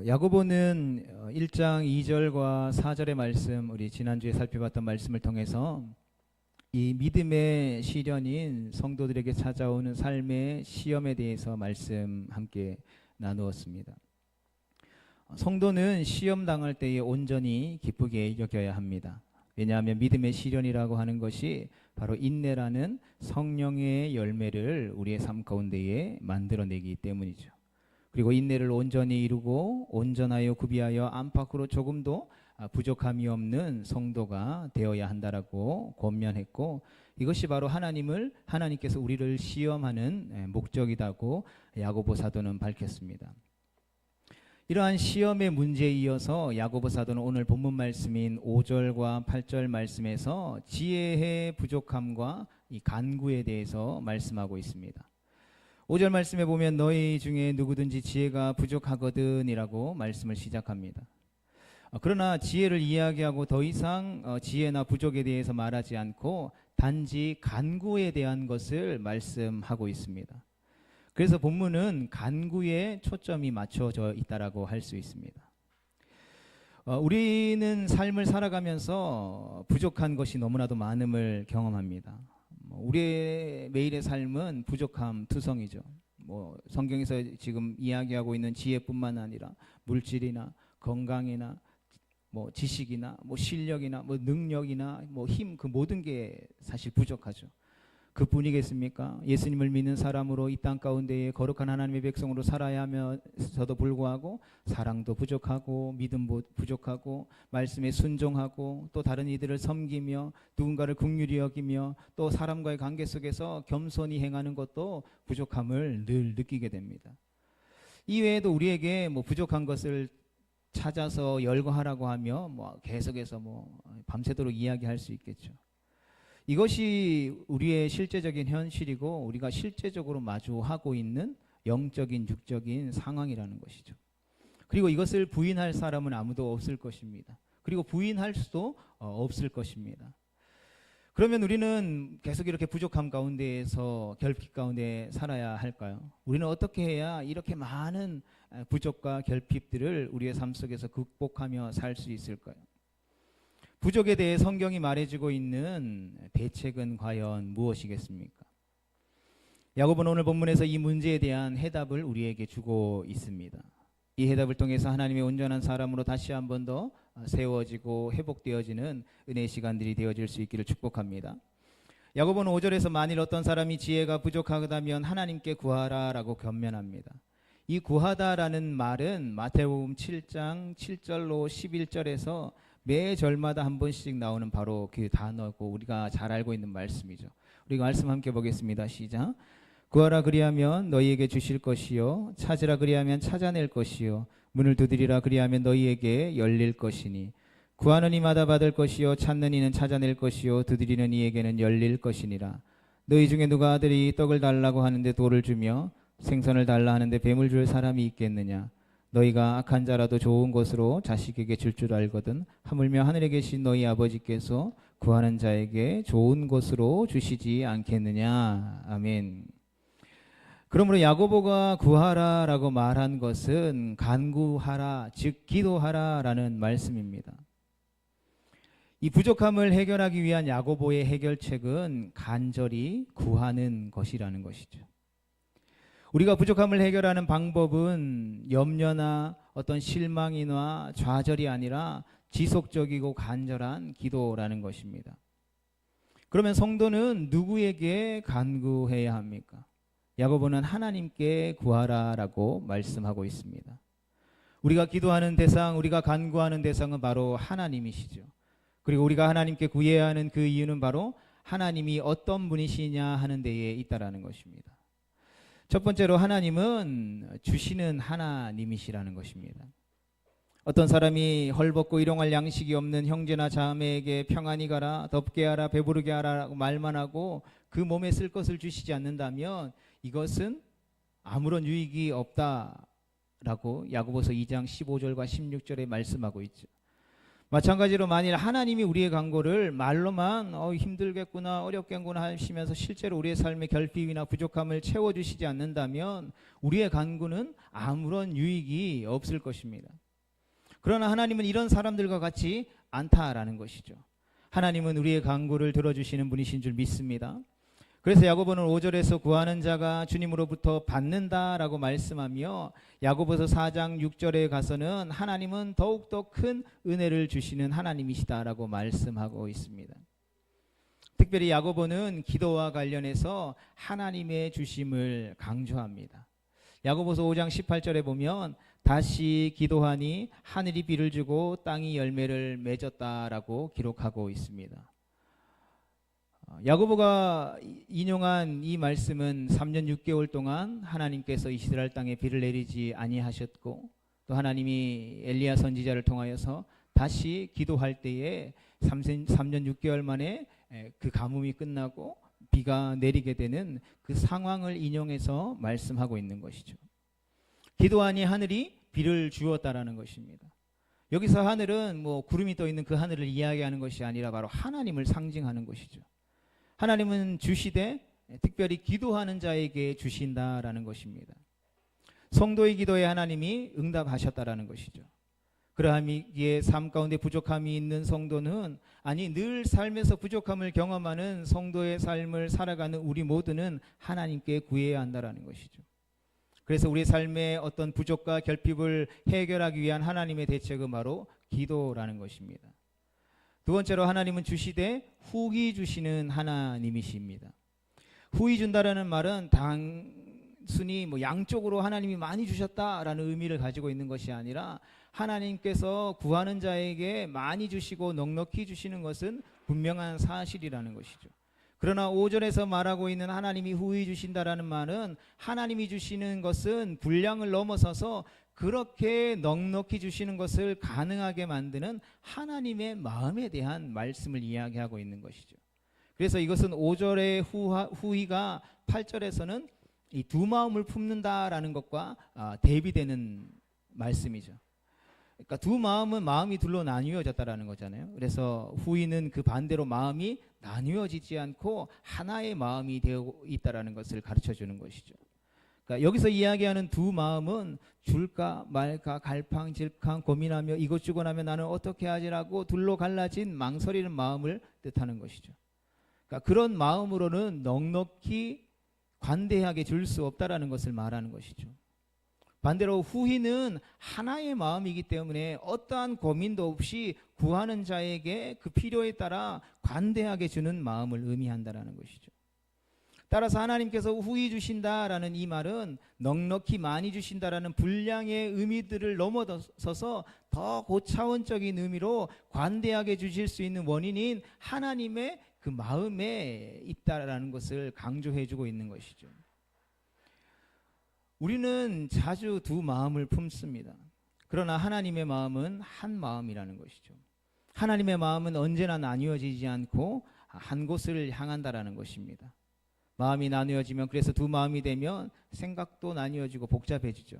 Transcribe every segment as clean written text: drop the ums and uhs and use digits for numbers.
야고보는 1장 2절과 4절의 말씀, 우리 지난주에 살펴봤던 말씀을 통해서 이 믿음의 시련인 성도들에게 찾아오는 삶의 시험에 대해서 말씀 함께 나누었습니다. 성도는 시험 당할 때에 온전히 기쁘게 여겨야 합니다. 왜냐하면 믿음의 시련이라고 하는 것이 바로 인내라는 성령의 열매를 우리의 삶 가운데에 만들어내기 때문이죠. 그리고 인내를 온전히 이루고 온전하여 구비하여 안팎으로 조금도 부족함이 없는 성도가 되어야 한다라고 권면했고, 이것이 바로 하나님께서 우리를 시험하는 목적이라고 야고보 사도는 밝혔습니다. 이러한 시험의 문제에 이어서 야고보 사도는 오늘 본문 말씀인 5절과 8절 말씀에서 지혜의 부족함과 이 간구에 대해서 말씀하고 있습니다. 5절 말씀에 보면 너희 중에 누구든지 지혜가 부족하거든 이라고 말씀을 시작합니다. 그러나 지혜를 이야기하고 더 이상 지혜나 부족에 대해서 말하지 않고 단지 간구에 대한 것을 말씀하고 있습니다. 그래서 본문은 간구에 초점이 맞춰져 있다라고 할 수 있습니다. 우리는 삶을 살아가면서 부족한 것이 너무나도 많음을 경험합니다. 우리의 매일의 삶은 부족함 투성이죠. 성경에서 지금 이야기하고 있는 지혜뿐만 아니라 물질이나 건강이나 지식이나 실력이나 능력이나 힘, 그 모든 게 사실 부족하죠. 그뿐이겠습니까? 예수님을 믿는 사람으로 이 땅 가운데에 거룩한 하나님의 백성으로 살아야 하면서도 불구하고 사랑도 부족하고 믿음도 부족하고 말씀에 순종하고 또 다른 이들을 섬기며 누군가를 긍휼히 여기며 또 사람과의 관계 속에서 겸손히 행하는 것도 부족함을 늘 느끼게 됩니다. 이외에도 우리에게 부족한 것을 찾아서 열거하라고 하며 계속해서 밤새도록 이야기할 수 있겠죠. 이것이 우리의 실제적인 현실이고 우리가 실제적으로 마주하고 있는 영적인 육적인 상황이라는 것이죠. 그리고 이것을 부인할 사람은 아무도 없을 것입니다. 그리고 부인할 수도 없을 것입니다. 그러면 우리는 계속 이렇게 부족함 가운데에서 결핍 가운데 살아야 할까요? 우리는 어떻게 해야 이렇게 많은 부족과 결핍들을 우리의 삶 속에서 극복하며 살 수 있을까요? 부족에 대해 성경이 말해주고 있는 대책은 과연 무엇이겠습니까? 야고보는 오늘 본문에서 이 문제에 대한 해답을 우리에게 주고 있습니다. 이 해답을 통해서 하나님의 온전한 사람으로 다시 한 번 더 세워지고 회복되어지는 은혜의 시간들이 되어질 수 있기를 축복합니다. 야고보는 5절에서 만일 어떤 사람이 지혜가 부족하다면 하나님께 구하라라고 권면합니다. 이 구하다라는 말은 마태복음 7장 7절로 11절에서 매 절마다 한 번씩 나오는 바로 그 단어고 우리가 잘 알고 있는 말씀이죠. 우리가 말씀 함께 보겠습니다. 시작. 구하라 그리하면 너희에게 주실 것이요 찾으라 그리하면 찾아낼 것이요 문을 두드리라 그리하면 너희에게 열릴 것이니 구하는 이마다 받을 것이요 찾는 이는 찾아낼 것이요 두드리는 이에게는 열릴 것이니라. 너희 중에 누가 아들이 떡을 달라고 하는데 돌을 주며 생선을 달라 하는데 뱀을 줄 사람이 있겠느냐. 너희가 악한 자라도 좋은 것으로 자식에게 줄 줄 알거든 하물며 하늘에 계신 너희 아버지께서 구하는 자에게 좋은 것으로 주시지 않겠느냐. 아멘. 그러므로 야고보가 구하라라고 말한 것은 간구하라, 즉 기도하라라는 말씀입니다. 이 부족함을 해결하기 위한 야고보의 해결책은 간절히 구하는 것이라는 것이죠. 우리가 부족함을 해결하는 방법은 염려나 어떤 실망이나 좌절이 아니라 지속적이고 간절한 기도라는 것입니다. 그러면 성도는 누구에게 간구해야 합니까? 야고보는 하나님께 구하라라고 말씀하고 있습니다. 우리가 기도하는 대상, 우리가 간구하는 대상은 바로 하나님이시죠. 그리고 우리가 하나님께 구해야 하는 그 이유는 바로 하나님이 어떤 분이시냐 하는 데에 있다라는 것입니다. 첫 번째로 하나님은 주시는 하나님이시라는 것입니다. 어떤 사람이 헐벗고 일용할 양식이 없는 형제나 자매에게 평안히 가라, 덥게 하라, 배부르게 하라고 말만 하고 그 몸에 쓸 것을 주시지 않는다면 이것은 아무런 유익이 없다라고 야고보서 2장 15절과 16절에 말씀하고 있죠. 마찬가지로 만일 하나님이 우리의 간구를 말로만 힘들겠구나 어렵겠구나 하시면서 실제로 우리의 삶의 결핍이나 부족함을 채워주시지 않는다면 우리의 간구는 아무런 유익이 없을 것입니다. 그러나 하나님은 이런 사람들과 같이 않다라는 것이죠. 하나님은 우리의 간구를 들어주시는 분이신 줄 믿습니다. 그래서 야고보는 5절에서 구하는 자가 주님으로부터 받는다라고 말씀하며 야고보서 4장 6절에 가서는 하나님은 더욱더 큰 은혜를 주시는 하나님이시다라고 말씀하고 있습니다. 특별히 야고보는 기도와 관련해서 하나님의 주심을 강조합니다. 야고보서 5장 18절에 보면 다시 기도하니 하늘이 비를 주고 땅이 열매를 맺었다라고 기록하고 있습니다. 야고보가 인용한 이 말씀은 3년 6개월 동안 하나님께서 이스라엘 땅에 비를 내리지 아니하셨고 또 하나님이 엘리야 선지자를 통하여서 다시 기도할 때에 3년 6개월 만에 그 가뭄이 끝나고 비가 내리게 되는 그 상황을 인용해서 말씀하고 있는 것이죠. 기도하니 하늘이 비를 주었다라는 것입니다. 여기서 하늘은 구름이 떠 있는 그 하늘을 이야기하는 것이 아니라 바로 하나님을 상징하는 것이죠. 하나님은 주시되 특별히 기도하는 자에게 주신다라는 것입니다. 성도의 기도에 하나님이 응답하셨다라는 것이죠. 그러함이기에 삶 가운데 부족함이 있는 성도는 늘 삶에서 부족함을 경험하는 성도의 삶을 살아가는 우리 모두는 하나님께 구해야 한다라는 것이죠. 그래서 우리 삶의 어떤 부족과 결핍을 해결하기 위한 하나님의 대책은 바로 기도라는 것입니다. 두 번째로 하나님은 주시되 후히 주시는 하나님이십니다. 후히 준다라는 말은 단순히 양쪽으로 하나님이 많이 주셨다라는 의미를 가지고 있는 것이 아니라 하나님께서 구하는 자에게 많이 주시고 넉넉히 주시는 것은 분명한 사실이라는 것이죠. 그러나 5절에서 말하고 있는 하나님이 후히 주신다라는 말은 하나님이 주시는 것은 분량을 넘어서서 그렇게 넉넉히 주시는 것을 가능하게 만드는 하나님의 마음에 대한 말씀을 이야기하고 있는 것이죠. 그래서 이것은 5절의 후히가 8절에서는 이 두 마음을 품는다라는 것과 대비되는 말씀이죠. 그러니까 두 마음은 마음이 둘로 나뉘어졌다라는 거잖아요. 그래서 후히는 그 반대로 마음이 나뉘어지지 않고 하나의 마음이 되어 있다라는 것을 가르쳐 주는 것이죠. 그러니까 여기서 이야기하는 두 마음은 줄까 말까 갈팡질팡 고민하며 이것 주고 나면 나는 어떻게 하지라고 둘로 갈라진 망설이는 마음을 뜻하는 것이죠. 그러니까 그런 마음으로는 넉넉히 관대하게 줄 수 없다라는 것을 말하는 것이죠. 반대로 후히는 하나의 마음이기 때문에 어떠한 고민도 없이 구하는 자에게 그 필요에 따라 관대하게 주는 마음을 의미한다라는 것이죠. 따라서 하나님께서 후히 주신다라는 이 말은 넉넉히 많이 주신다라는 분량의 의미들을 넘어서서 더 고차원적인 의미로 관대하게 주실 수 있는 원인인 하나님의 그 마음에 있다라는 것을 강조해주고 있는 것이죠. 우리는 자주 두 마음을 품습니다. 그러나 하나님의 마음은 한 마음이라는 것이죠. 하나님의 마음은 언제나 나뉘어지지 않고 한 곳을 향한다라는 것입니다. 마음이 나뉘어지면 그래서 두 마음이 되면 생각도 나뉘어지고 복잡해지죠.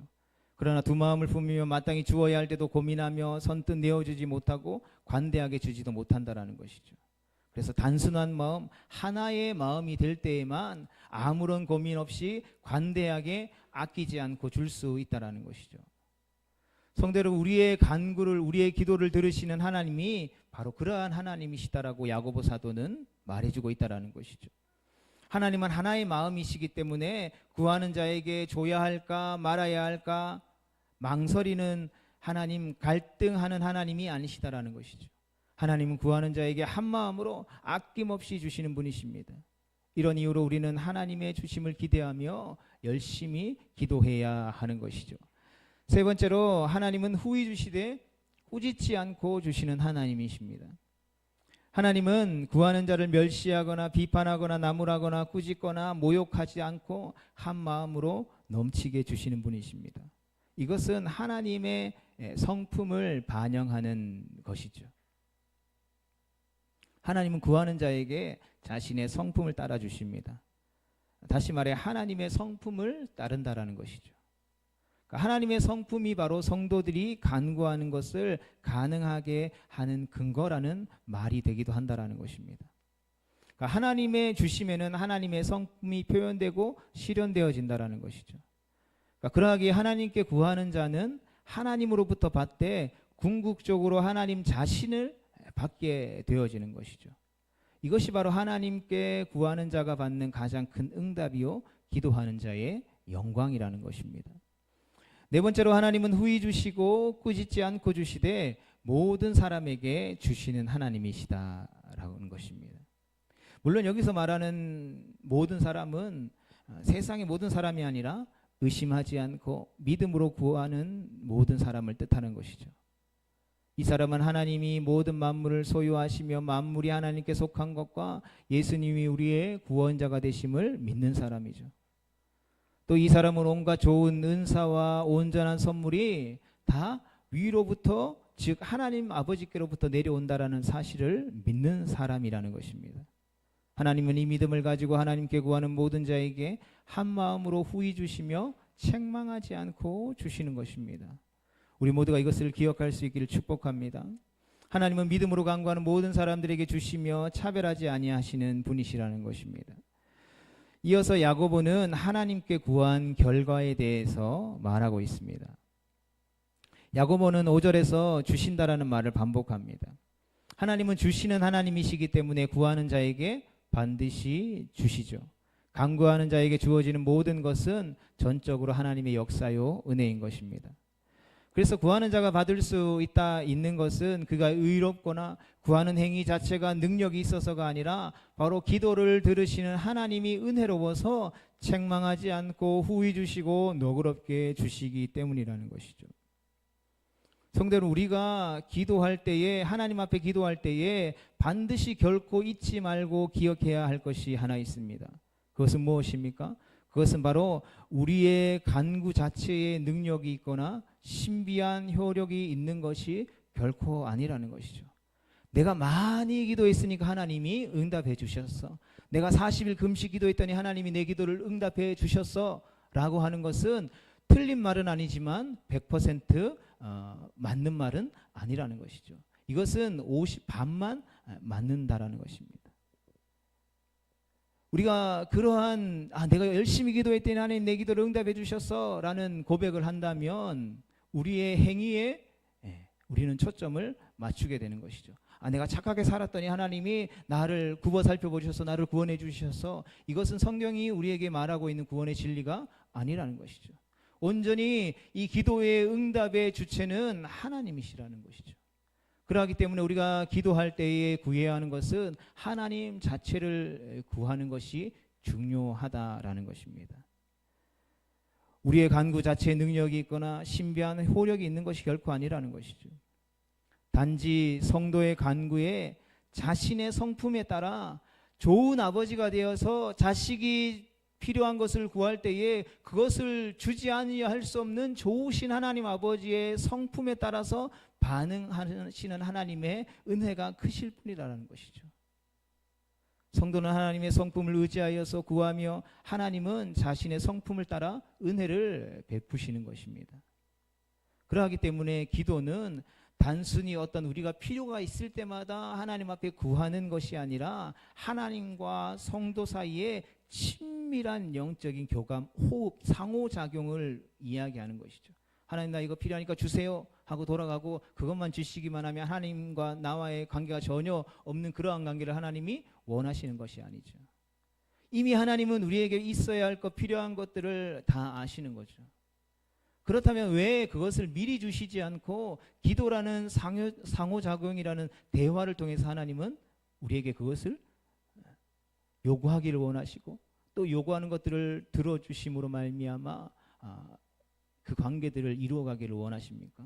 그러나 두 마음을 품으며 마땅히 주어야 할 때도 고민하며 선뜻 내어주지 못하고 관대하게 주지도 못한다라는 것이죠. 그래서 단순한 마음, 하나의 마음이 될 때에만 아무런 고민 없이 관대하게 아끼지 않고 줄 수 있다라는 것이죠. 성도 여러분, 우리의 간구를, 우리의 기도를 들으시는 하나님이 바로 그러한 하나님이시다라고 야고보 사도는 말해주고 있다라는 것이죠. 하나님은 하나의 마음이시기 때문에 구하는 자에게 줘야 할까 말아야 할까 망설이는 하나님, 갈등하는 하나님이 아니시다라는 것이죠. 하나님은 구하는 자에게 한 마음으로 아낌없이 주시는 분이십니다. 이런 이유로 우리는 하나님의 주심을 기대하며 열심히 기도해야 하는 것이죠. 세 번째로 하나님은 후히 주시되 꾸짖지 않고 주시는 하나님이십니다. 하나님은 구하는 자를 멸시하거나 비판하거나 나무라거나 꾸짖거나 모욕하지 않고 한 마음으로 넘치게 주시는 분이십니다. 이것은 하나님의 성품을 반영하는 것이죠. 하나님은 구하는 자에게 자신의 성품을 따라 주십니다. 다시 말해 하나님의 성품을 따른다라는 것이죠. 그러니까 하나님의 성품이 바로 성도들이 간구하는 것을 가능하게 하는 근거라는 말이 되기도 한다라는 것입니다. 그러니까 하나님의 주심에는 하나님의 성품이 표현되고 실현되어진다라는 것이죠. 그러니까 그러하기에 하나님께 구하는 자는 하나님으로부터 받되 궁극적으로 하나님 자신을 받게 되어지는 것이죠. 이것이 바로 하나님께 구하는 자가 받는 가장 큰 응답이요 기도하는 자의 영광이라는 것입니다. 네 번째로 하나님은 후히 주시고 꾸짖지 않고 주시되 모든 사람에게 주시는 하나님이시다라는 것입니다. 물론 여기서 말하는 모든 사람은 세상의 모든 사람이 아니라 의심하지 않고 믿음으로 구하는 모든 사람을 뜻하는 것이죠. 이 사람은 하나님이 모든 만물을 소유하시며 만물이 하나님께 속한 것과 예수님이 우리의 구원자가 되심을 믿는 사람이죠. 또 이 사람은 온갖 좋은 은사와 온전한 선물이 다 위로부터 즉 하나님 아버지께로부터 내려온다라는 사실을 믿는 사람이라는 것입니다. 하나님은 이 믿음을 가지고 하나님께 구하는 모든 자에게 한 마음으로 후히 주시며 책망하지 않고 주시는 것입니다. 우리 모두가 이것을 기억할 수 있기를 축복합니다. 하나님은 믿음으로 간구하는 모든 사람들에게 주시며 차별하지 아니하시는 분이시라는 것입니다. 이어서 야고보는 하나님께 구한 결과에 대해서 말하고 있습니다. 야고보는 5절에서 주신다라는 말을 반복합니다. 하나님은 주시는 하나님이시기 때문에 구하는 자에게 반드시 주시죠. 간구하는 자에게 주어지는 모든 것은 전적으로 하나님의 역사요 은혜인 것입니다. 그래서 구하는 자가 받을 수 있는 것은 그가 의롭거나 구하는 행위 자체가 능력이 있어서가 아니라 바로 기도를 들으시는 하나님이 은혜로워서 책망하지 않고 후히 주시고 너그럽게 주시기 때문이라는 것이죠. 성도는 우리가 기도할 때에 하나님 앞에 기도할 때에 반드시 결코 잊지 말고 기억해야 할 것이 하나 있습니다. 그것은 무엇입니까? 그것은 바로 우리의 간구 자체에 능력이 있거나 신비한 효력이 있는 것이 결코 아니라는 것이죠. 내가 많이 기도했으니까 하나님이 응답해 주셨어. 내가 40일 금식 기도했더니 하나님이 내 기도를 응답해 주셨어 라고 하는 것은 틀린 말은 아니지만 100% 맞는 말은 아니라는 것이죠. 이것은 반만 맞는다라는 것입니다. 우리가 그러한 내가 열심히 기도했더니 하나님 내 기도를 응답해 주셨어 라는 고백을 한다면 우리의 행위에 우리는 초점을 맞추게 되는 것이죠. 내가 착하게 살았더니 하나님이 나를 굽어 살펴보셔서 나를 구원해 주셔서 이것은 성경이 우리에게 말하고 있는 구원의 진리가 아니라는 것이죠. 온전히 이 기도의 응답의 주체는 하나님이시라는 것이죠. 그러하기 때문에 우리가 기도할 때에 구해야 하는 것은 하나님 자체를 구하는 것이 중요하다라는 것입니다. 우리의 간구 자체에 능력이 있거나 신비한 효력이 있는 것이 결코 아니라는 것이죠. 단지 성도의 간구에 자신의 성품에 따라 좋은 아버지가 되어서 자식이 필요한 것을 구할 때에 그것을 주지 아니할 수 없는 좋으신 하나님 아버지의 성품에 따라서 반응하시는 하나님의 은혜가 크실 뿐이라는 것이죠. 성도는 하나님의 성품을 의지하여서 구하며 하나님은 자신의 성품을 따라 은혜를 베푸시는 것입니다. 그러하기 때문에 기도는 단순히 어떤 우리가 필요가 있을 때마다 하나님 앞에 구하는 것이 아니라 하나님과 성도 사이에 친밀한 영적인 교감, 호흡, 상호작용을 이야기하는 것이죠. 하나님 나 이거 필요하니까 주세요 하고 돌아가고 그것만 주시기만 하면 하나님과 나와의 관계가 전혀 없는 그러한 관계를 하나님이 원하시는 것이 아니죠. 이미 하나님은 우리에게 있어야 할 것, 필요한 것들을 다 아시는 거죠. 그렇다면 왜 그것을 미리 주시지 않고 기도라는 상호작용이라는 대화를 통해서 하나님은 우리에게 그것을 요구하기를 원하시고 또 요구하는 것들을 들어주심으로 말미암아 그 관계들을 이루어가기를 원하십니까?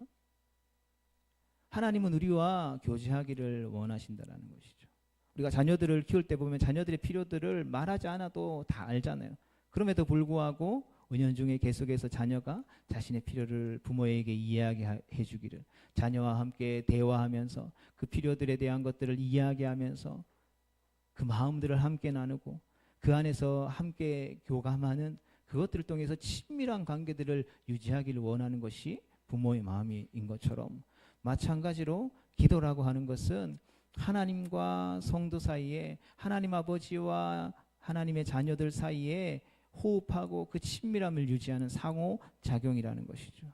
하나님은 우리와 교제하기를 원하신다는 것이죠. 우리가 자녀들을 키울 때 보면 자녀들의 필요들을 말하지 않아도 다 알잖아요. 그럼에도 불구하고 은연중에 계속해서 자녀가 자신의 필요를 부모에게 이야기해 주기를, 자녀와 함께 대화하면서 그 필요들에 대한 것들을 이야기하면서 그 마음들을 함께 나누고 그 안에서 함께 교감하는 그것들을 통해서 친밀한 관계들을 유지하기를 원하는 것이 부모의 마음인 것처럼, 마찬가지로 기도라고 하는 것은 하나님과 성도 사이에, 하나님 아버지와 하나님의 자녀들 사이에 호흡하고 그 친밀함을 유지하는 상호작용이라는 것이죠.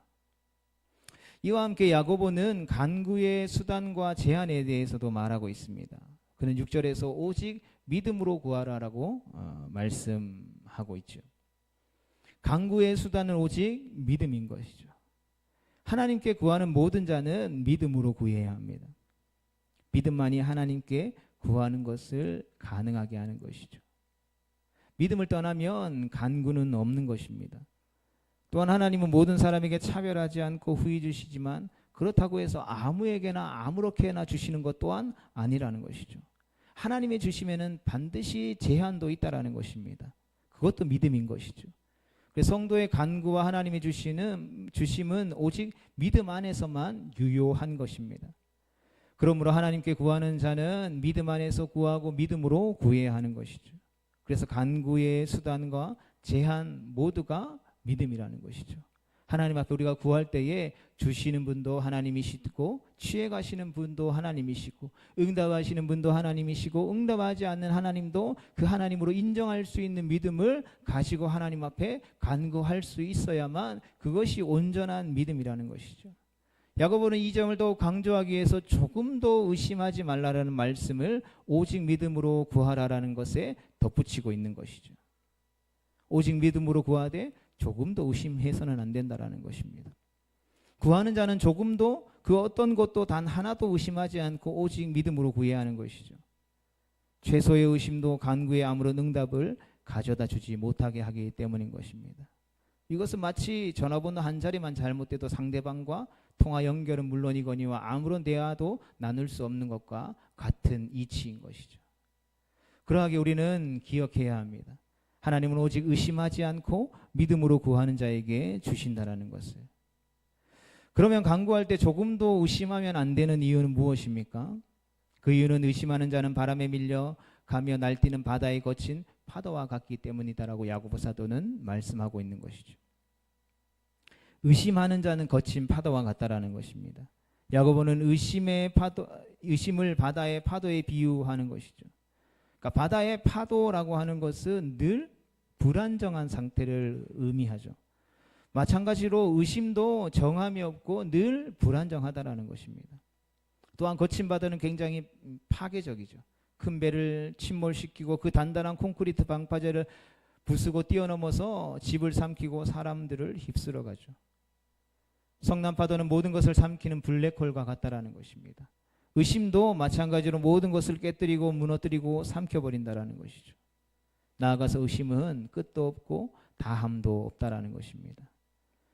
이와 함께 야고보는 간구의 수단과 제한에 대해서도 말하고 있습니다. 그는 6절에서 오직 믿음으로 구하라라고 말씀하고 있죠. 간구의 수단은 오직 믿음인 것이죠. 하나님께 구하는 모든 자는 믿음으로 구해야 합니다. 믿음만이 하나님께 구하는 것을 가능하게 하는 것이죠. 믿음을 떠나면 간구는 없는 것입니다. 또한 하나님은 모든 사람에게 차별하지 않고 후히 주시지만 그렇다고 해서 아무에게나 아무렇게나 주시는 것 또한 아니라는 것이죠. 하나님의 주심에는 반드시 제한도 있다라는 것입니다. 그것도 믿음인 것이죠. 그래서 성도의 간구와 하나님의 주심은 오직 믿음 안에서만 유효한 것입니다. 그러므로 하나님께 구하는 자는 믿음 안에서 구하고 믿음으로 구해야 하는 것이죠. 그래서 간구의 수단과 제한 모두가 믿음이라는 것이죠. 하나님 앞에 우리가 구할 때에 주시는 분도 하나님이시고 취해 가시는 분도 하나님이시고 응답하시는 분도 하나님이시고 응답하지 않는 하나님도 그 하나님으로 인정할 수 있는 믿음을 가지고 하나님 앞에 간구할 수 있어야만 그것이 온전한 믿음이라는 것이죠. 야고보는 이 점을 더 강조하기 위해서 조금도 의심하지 말라라는 말씀을 오직 믿음으로 구하라라는 것에 덧붙이고 있는 것이죠. 오직 믿음으로 구하되 조금도 의심해서는 안 된다라는 것입니다. 구하는 자는 조금도 그 어떤 것도 단 하나도 의심하지 않고 오직 믿음으로 구해야 하는 것이죠. 최소의 의심도 간구에 아무런 응답을 가져다 주지 못하게 하기 때문인 것입니다. 이것은 마치 전화번호 한 자리만 잘못돼도 상대방과 통화 연결은 물론이거니와 아무런 대화도 나눌 수 없는 것과 같은 이치인 것이죠. 그러하게 우리는 기억해야 합니다. 하나님은 오직 의심하지 않고 믿음으로 구하는 자에게 주신다라는 것을. 그러면 간구할 때 조금도 의심하면 안 되는 이유는 무엇입니까? 그 이유는 의심하는 자는 바람에 밀려 가며 날뛰는 바다에 거친 파도와 같기 때문이다라고 야고보 사도는 말씀하고 있는 것이죠. 의심하는 자는 거친 파도와 같다라는 것입니다. 야고보는 의심을 바다의 파도에 비유하는 것이죠. 그러니까 바다의 파도라고 하는 것은 늘 불안정한 상태를 의미하죠. 마찬가지로 의심도 정함이 없고 늘 불안정하다라는 것입니다. 또한 거친 바다는 굉장히 파괴적이죠. 큰 배를 침몰시키고 그 단단한 콘크리트 방파제를 부수고 뛰어넘어서 집을 삼키고 사람들을 휩쓸어가죠. 성난 파도는 모든 것을 삼키는 블랙홀과 같다라는 것입니다. 의심도 마찬가지로 모든 것을 깨뜨리고 무너뜨리고 삼켜버린다라는 것이죠. 나아가서 의심은 끝도 없고 다함도 없다라는 것입니다.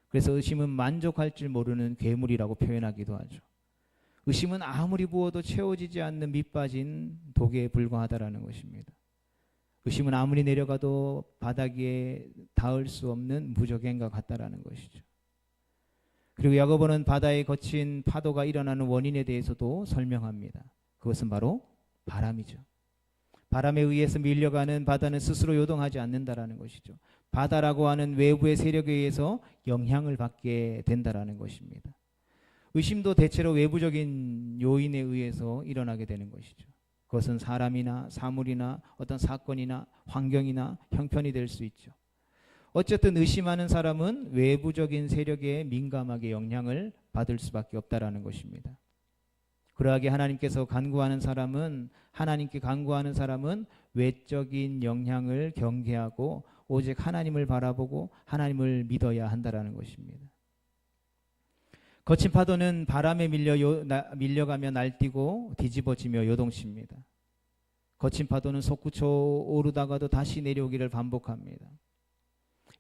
그래서 의심은 만족할 줄 모르는 괴물이라고 표현하기도 하죠. 의심은 아무리 부어도 채워지지 않는 밑빠진 독에 불과하다라는 것입니다. 의심은 아무리 내려가도 바닥에 닿을 수 없는 무적행과 같다라는 것이죠. 그리고 야고보는 바다에 거친 파도가 일어나는 원인에 대해서도 설명합니다. 그것은 바로 바람이죠. 바람에 의해서 밀려가는 바다는 스스로 요동하지 않는다라는 것이죠. 바다라고 하는 외부의 세력에 의해서 영향을 받게 된다라는 것입니다. 의심도 대체로 외부적인 요인에 의해서 일어나게 되는 것이죠. 그것은 사람이나 사물이나 어떤 사건이나 환경이나 형편이 될 수 있죠. 어쨌든 의심하는 사람은 외부적인 세력에 민감하게 영향을 받을 수밖에 없다라는 것입니다. 그러하게 하나님께 간구하는 사람은 외적인 영향을 경계하고 오직 하나님을 바라보고 하나님을 믿어야 한다라는 것입니다. 거친 파도는 바람에 밀려가며 날뛰고 뒤집어지며 요동칩니다. 거친 파도는 솟구쳐 오르다가도 다시 내려오기를 반복합니다.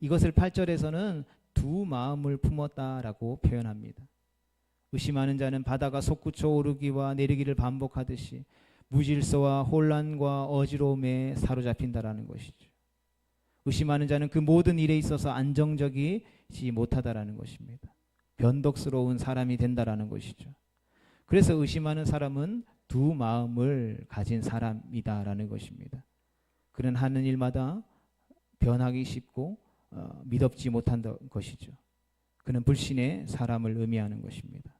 이것을 8절에서는 두 마음을 품었다라고 표현합니다. 의심하는 자는 바다가 솟구쳐 오르기와 내리기를 반복하듯이 무질서와 혼란과 어지러움에 사로잡힌다라는 것이죠. 의심하는 자는 그 모든 일에 있어서 안정적이지 못하다라는 것입니다. 변덕스러운 사람이 된다라는 것이죠. 그래서 의심하는 사람은 두 마음을 가진 사람이다라는 것입니다. 그는 하는 일마다 변하기 쉽고 미덥지 못한다는 것이죠. 그는 불신의 사람을 의미하는 것입니다.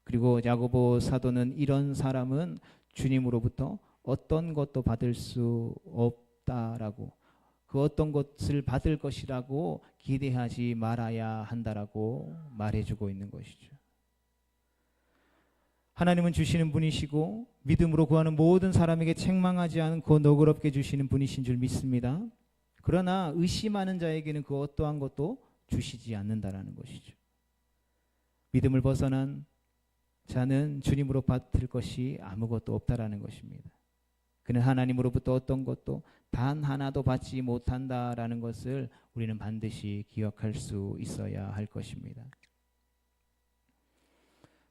그리고 야고보 사도는 이런 사람은 주님으로부터 어떤 것도 받을 수 없다라고, 그 어떤 것을 받을 것이라고 기대하지 말아야 한다라고 말해주고 있는 것이죠. 하나님은 주시는 분이시고 믿음으로 구하는 모든 사람에게 책망하지 않고 너그럽게 주시는 분이신 줄 믿습니다. 그러나 의심하는 자에게는 그 어떠한 것도 주시지 않는다라는 것이죠. 믿음을 벗어난 자는 주님으로 받을 것이 아무것도 없다라는 것입니다. 그는 하나님으로부터 어떤 것도 단 하나도 받지 못한다라는 것을 우리는 반드시 기억할 수 있어야 할 것입니다.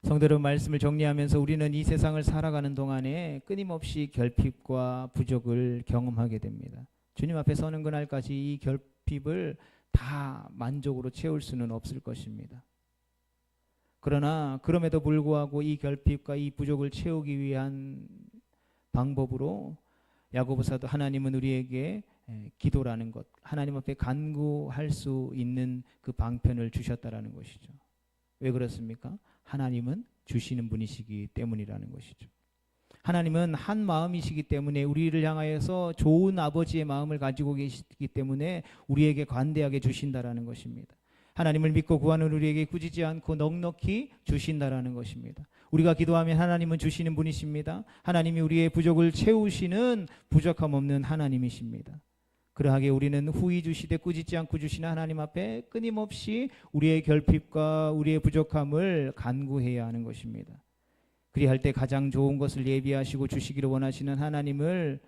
성도 여러분, 말씀을 정리하면서 우리는 이 세상을 살아가는 동안에 끊임없이 결핍과 부족을 경험하게 됩니다. 주님 앞에 서는 그날까지 이 결핍을 다 만족으로 채울 수는 없을 것입니다. 그러나 그럼에도 불구하고 이 결핍과 이 부족을 채우기 위한 방법으로 야고보사도 하나님은 우리에게 기도라는 것, 하나님 앞에 간구할 수 있는 그 방편을 주셨다라는 것이죠. 왜 그렇습니까? 하나님은 주시는 분이시기 때문이라는 것이죠. 하나님은 한 마음이시기 때문에 우리를 향하여서 좋은 아버지의 마음을 가지고 계시기 때문에 우리에게 관대하게 주신다라는 것입니다. 하나님을 믿고 구하는 우리에게 꾸짖지 않고 넉넉히 주신다라는 것입니다. 우리가 기도하면 하나님은 주시는 분이십니다. 하나님이 우리의 부족을 채우시는 부족함 없는 하나님이십니다. 그러하게 우리는 후히 주시되 꾸짖지 않고 주시는 하나님 앞에 끊임없이 우리의 결핍과 우리의 부족함을 간구해야 하는 것입니다. 그리할 때 가장 좋은 것을 예비하시고 주시기를 원하시는 하나님을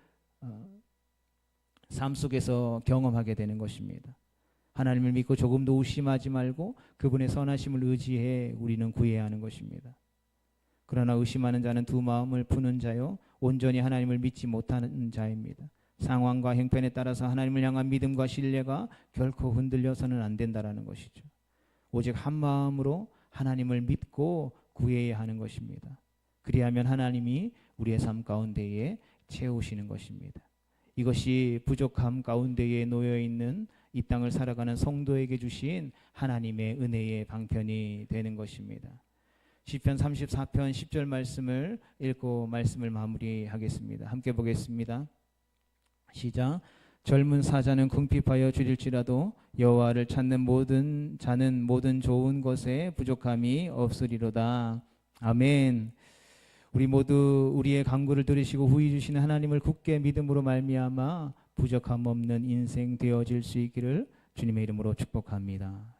삶 속에서 경험하게 되는 것입니다. 하나님을 믿고 조금도 의심하지 말고 그분의 선하심을 의지해 우리는 구해야 하는 것입니다. 그러나 의심하는 자는 두 마음을 푸는 자요 온전히 하나님을 믿지 못하는 자입니다. 상황과 형편에 따라서 하나님을 향한 믿음과 신뢰가 결코 흔들려서는 안 된다라는 것이죠. 오직 한 마음으로 하나님을 믿고 구해야 하는 것입니다. 그리하면 하나님이 우리의 삶 가운데에 채우시는 것입니다. 이것이 부족함 가운데에 놓여 있는 이 땅을 살아가는 성도에게 주신 하나님의 은혜의 방편이 되는 것입니다. 시편 34편 10절 말씀을 읽고 말씀을 마무리하겠습니다. 함께 보겠습니다. 시작. 젊은 사자는 궁핍하여 줄일지라도 여호와를 찾는 모든 자는 모든 좋은 것에 부족함이 없으리로다. 아멘. 우리 모두 우리의 간구를 들으시고 후히 주시는 하나님을 굳게 믿음으로 말미암아 부족함 없는 인생 되어질 수 있기를 주님의 이름으로 축복합니다.